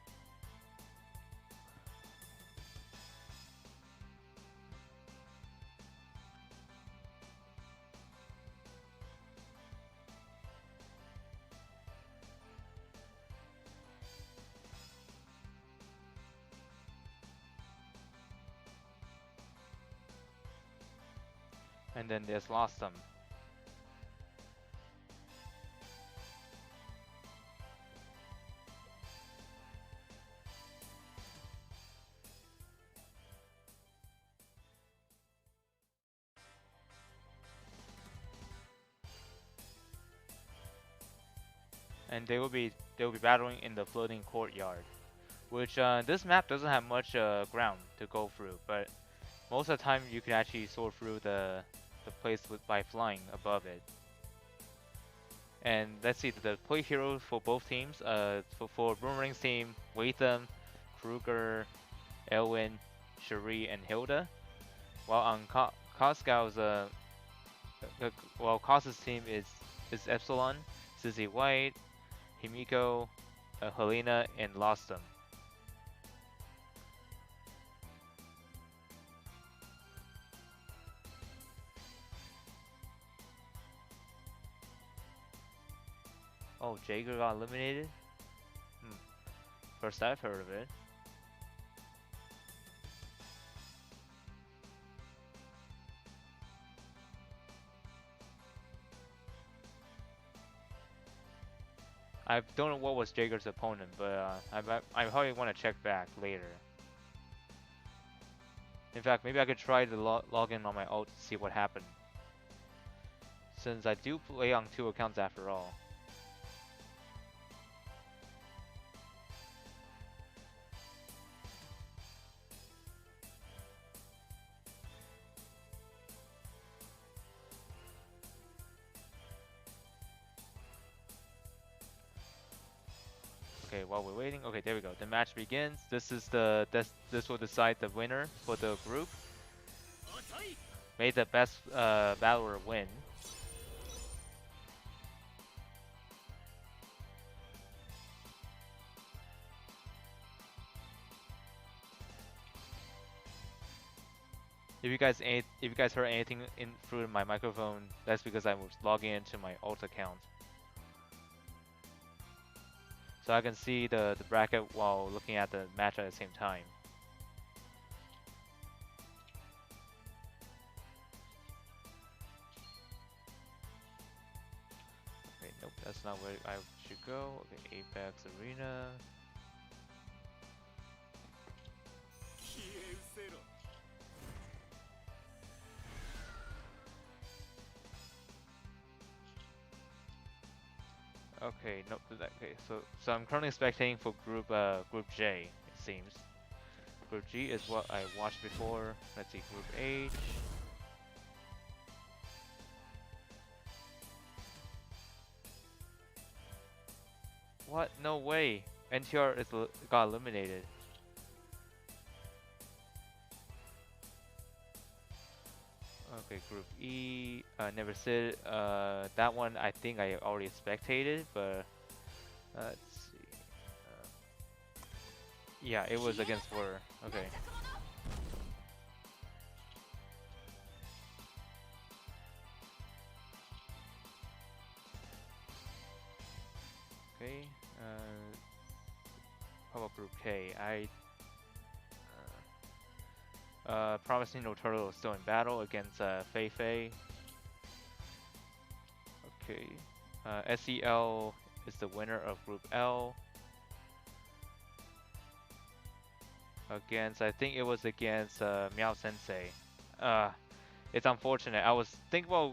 And then there's lost them. And they will be battling in the floating courtyard, which this map doesn't have much ground to go through, but most of the time you can actually soar through the place by flying above it. And let's see the play heroes for both teams. For Boomerang's team, Watham, Kruger, Elwin, Cherie, and Hilda. While on Coscow's Cos's team is S11, Susie White, Himiko, Helena, and Lostum. Oh, Jaeger got eliminated? Hmm. First I've heard of it. I don't know what was Jaeger's opponent, but I probably want to check back later. In fact, maybe I could try to log in on my ult to see what happened. Since I do play on 2 accounts after all. Okay, while we're waiting, okay, there we go. The match begins. This will decide the winner for the group. May the best battler win. If you guys heard anything through my microphone, that's because I was logging into my alt account. So I can see the bracket while looking at the match at the same time. Okay, nope, that's not where I should go. Okay, Apex Arena. Okay, nope. Okay, so I'm currently spectating for Group J. It seems. Group G is what I watched before. Let's see, Group H. What? No way. NTR got eliminated. Okay, Group E. Never said. That one I think I already spectated, but let's see. Yeah, it was against War. Okay. Group K. Promising No Turtle is still in battle against Fei Fei. Okay. SEL is the winner of Group L. Against, I think it was against Meow Sensei. It's unfortunate. I was thinking about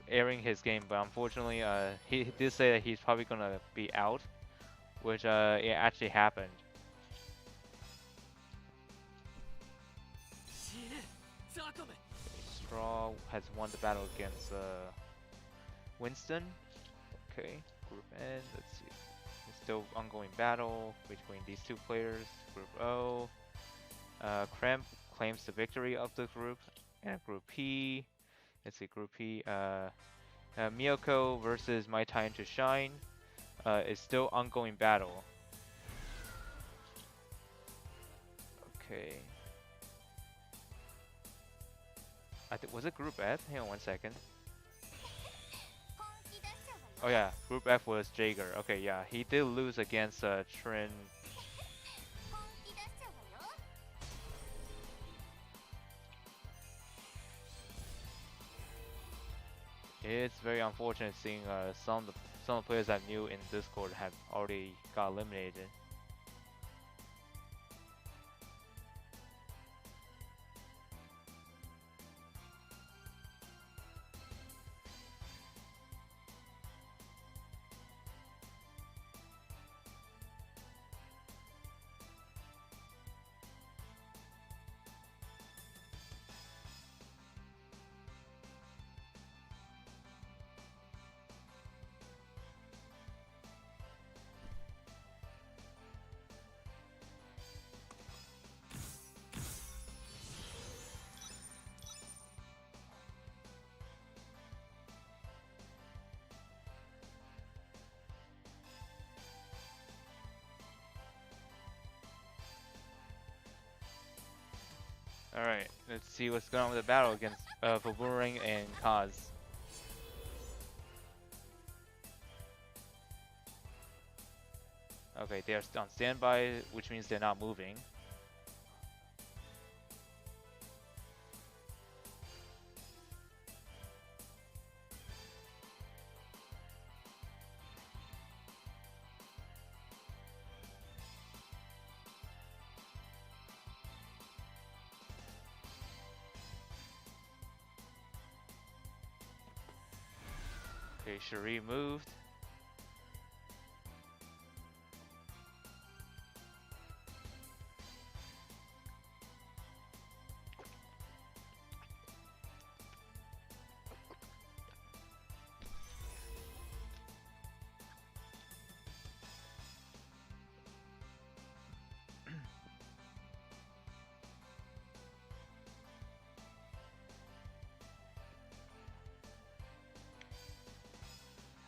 airing his game, but unfortunately, he did say that he's probably gonna be out, which it actually happened. Straw has won the battle against Winston. Okay, Group N. Let's see. It's still ongoing battle between these two players. Group O. Kremp claims the victory of the group. And Group P. Let's see, Group P. Miyoko versus My Time to Shine is still ongoing battle. Okay. Was it Group F? Hang on one second. Oh yeah, Group F was Jaeger. Okay, yeah, he did lose against Trin. It's very unfortunate seeing some of the players I knew in Discord have already got eliminated. Alright, let's see what's going on with the battle against for Boomerang and Kaz. Okay, they are on standby, which means they're not moving. Okay, Cherie moved.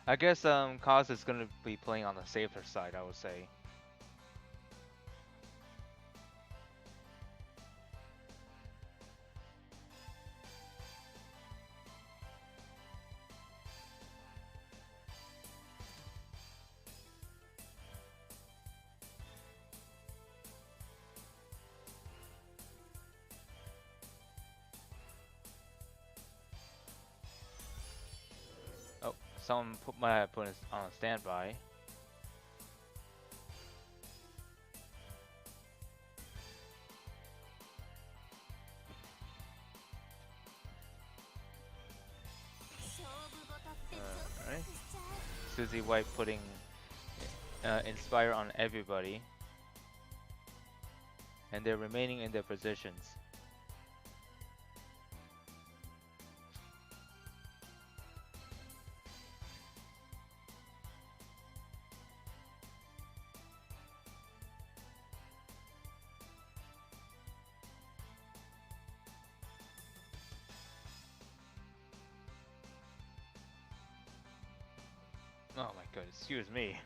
I guess Kaz is gonna be playing on the safer side, I would say. Oh, someone put my opponent on standby. Alright. Susie White putting Inspire on everybody. And they're remaining in their positions. Oh my god, excuse me.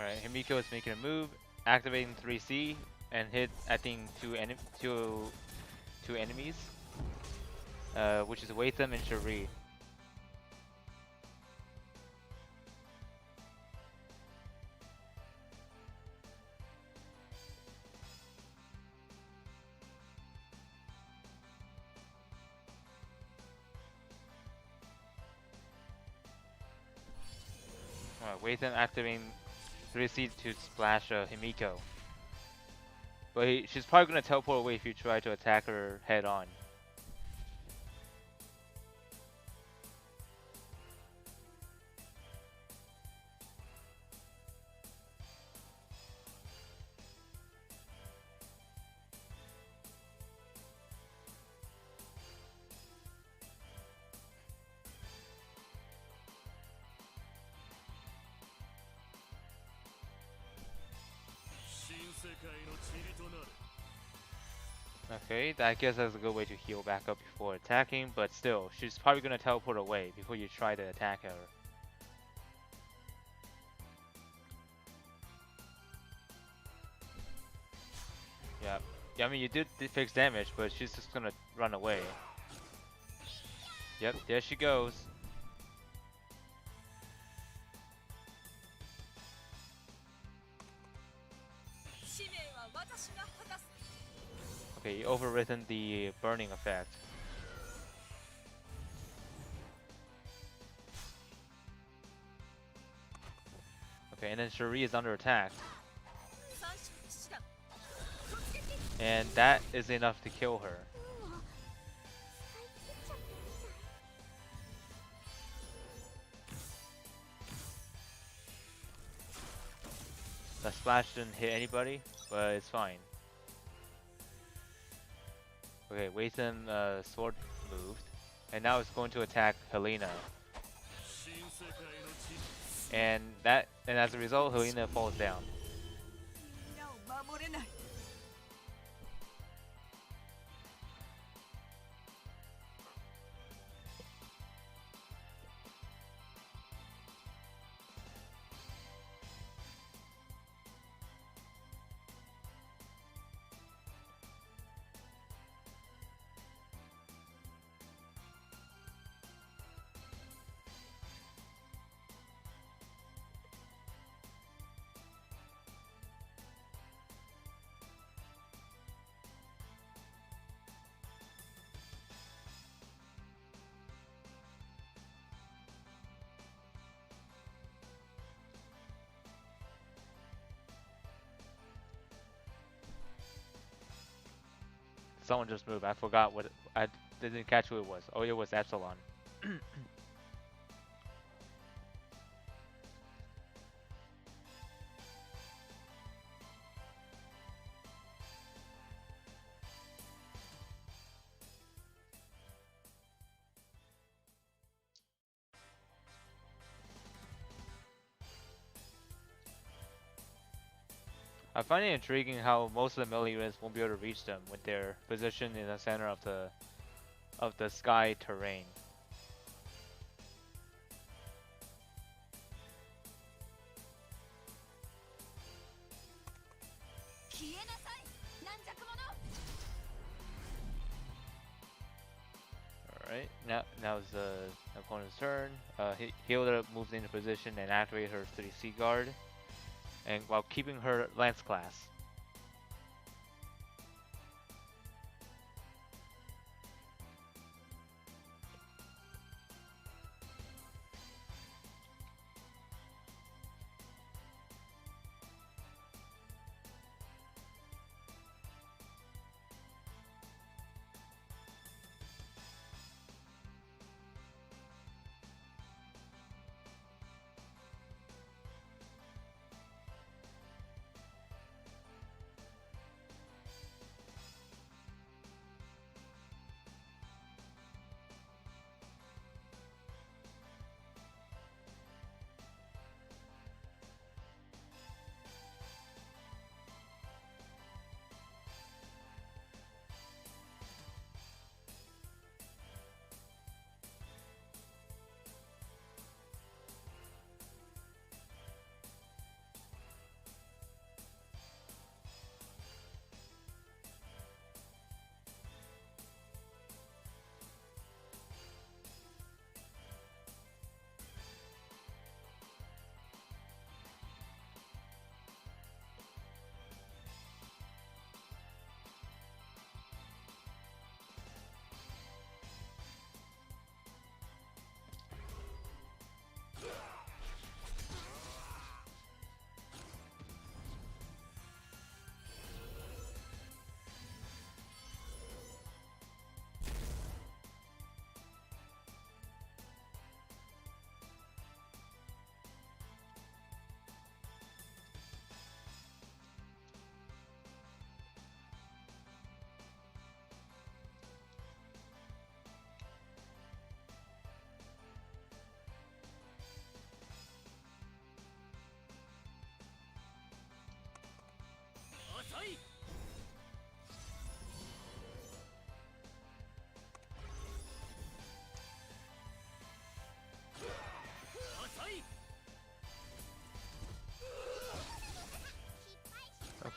Alright, Himiko is making a move, activating 3C, and hit, I think, two enemies, which is Waitham and Cherie. Waitham activating 3C to splash Himiko. But she's probably gonna teleport away if you try to attack her head on. Okay, I guess that's a good way to heal back up before attacking, but still, she's probably gonna teleport away before you try to attack her. Yeah. Yeah, I mean, you did fix damage, but she's just gonna run away. Yep, there she goes. Okay, you overwritten the burning effect. Okay, and then Cherie is under attack. And that is enough to kill her. The splash didn't hit anybody, but it's fine. Okay, Waitham sword moved, and now it's going to attack Helena. And as a result, Helena falls down. Someone just moved. I forgot what I didn't catch who it was. Oh, it was Epsilon. I find it intriguing how most of the melee units won't be able to reach them when they're positioned in the center of the sky terrain. Alright, now is the opponent's turn. Hilda moves into position and activates her 3C guard, and while keeping her lance class.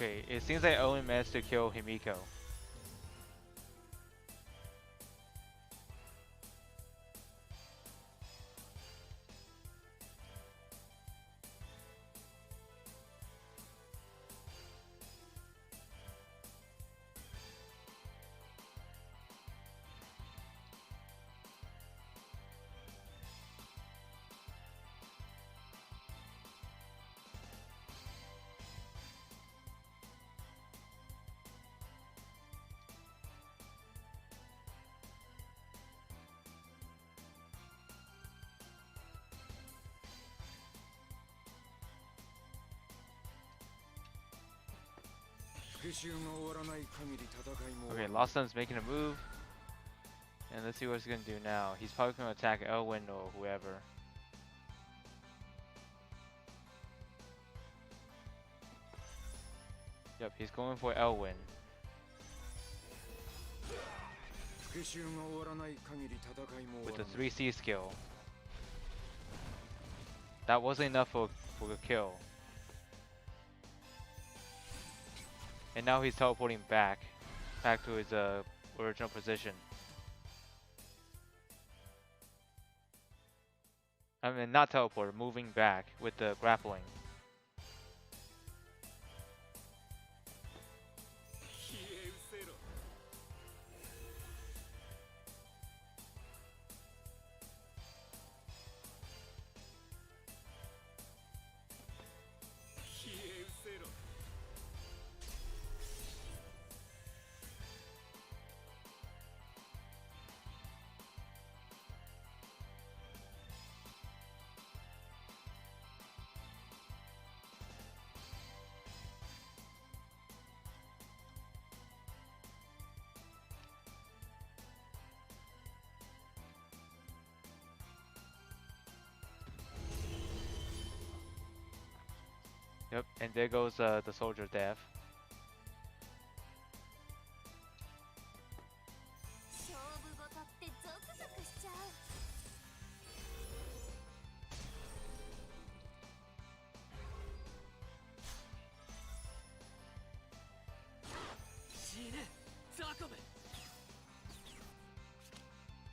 Okay, it seems like Owen managed to kill Himiko. Okay, Lawson's making a move. And let's see what he's gonna do now. He's probably gonna attack Elwin or whoever. Yep, he's going for Elwin. With the 3C skill. That wasn't enough for a kill. And now he's teleporting back to his original position. I mean, not teleport, moving back with the grappling. Yep, and there goes the soldier death.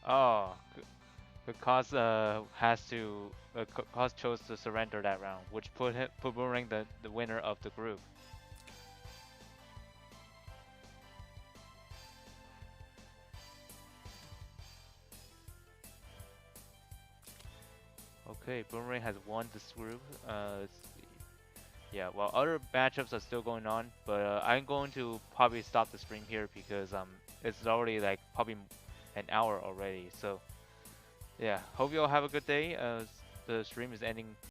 Oh, because Cause chose to surrender that round, which put Boomerang the winner of the group. Okay, Boomerang has won this group. Let's see. Yeah, well, other matchups are still going on, but I'm going to probably stop the stream here because it's already like probably an hour already. So yeah, hope you all have a good day. The stream is ending